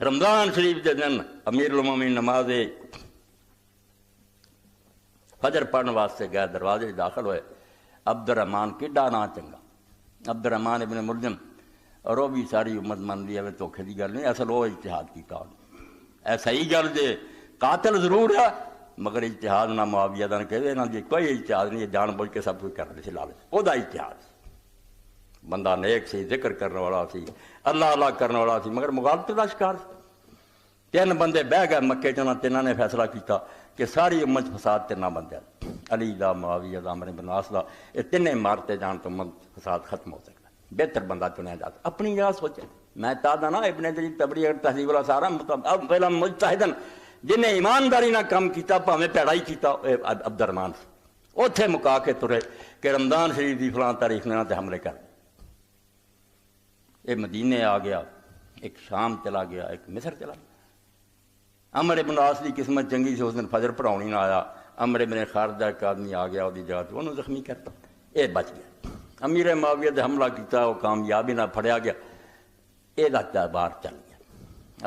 رمضان شریف کے دن امیر المومنین نماز فجر پڑھنے واسطے گئے، دروازے داخل ہوئے، عبد الرحمان کڈا نا چنگا، عبد الرحمان ابن ملجم، اور وہ بھی ساری امت من لی ہے، دھوکھے کی گل نہیں، اصل وہ اجتہاد کیتا اے صحیح گل دے، قاتل ضرور ہے مگر اجتہاد نہ معاویہ دا کہے نہ جی کوئی اجتہاد نہیں، جان بوجھ کے سب کچھ کرنے سے لالچ، وہ دا اجتہاد بندہ نیک سی، ذکر کرنے والا سی، اللہ اللہ کرنے والا سی، مگر مغالطے دا شکار سی۔ تین بندے بہ گئے مکے چ، تینوں نے فیصلہ کیتا کہ ساری امت فساد تے نہ بن جائے، علی دا، معاویہ دا، عمرو بن عاص دا، یہ تینے مارتے جان تو امت فساد ختم ہو سکتا، بہتر بندہ چنیا جاتا۔ اپنی جگہ سوچے، میں تادا نا ابن جریر طبری تہذیب الاسرار پہلا مجتہدن جن نے ایمانداری نہ کام کیتا بھاویں پیڑائی کیتا، عبد الرحمان سے اوتھے مکا کے ترے کہ رمضان شریف دی فلاں تاریخ نے تے حملے کر، یہ مدینے آ گیا، ایک شام چلا گیا، ایک مصر چلا گیا۔ عمرو بن عاص کی قسمت چنگی سی، اس دن فجر پڑھاؤنی نہ آیا، عمرو بن خارجہ ایک آدمی آ گیا، وہ جگہ تو انہوں زخمی کرتا، یہ بچ گیا۔ امیر معاویہ نے حملہ کیا، وہ کامیابی نہ پھڑیا گیا، یہ وار چل گیا،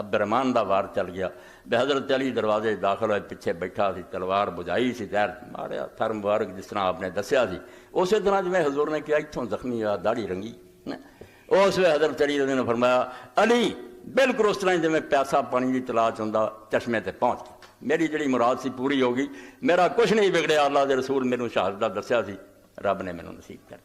عبد الرحمان دا وار چل گیا۔ بے حضرت علی دروازے داخل ہوئے، پیچھے بیٹھا سی، تلوار بجائی سی، زہر ماریا، تھر مبارک جس طرح آپ نے دسیا سی، اسی طرح جی حضور نے کیا، اتوں زخمی ہوا، داڑھی رنگی، اس وقت حضرت علی نے فرمایا علی بالکل اس طرح جی پیاسا پانی کی تلاش ہوں چشمے تے پہنچ گیا، میری جڑی مراد سی پوری ہو گئی، میرا کچھ نہیں بگڑیا، اللہ دے رسول میرے شہادت دسیا سی، رب نے مینوں نصیب کر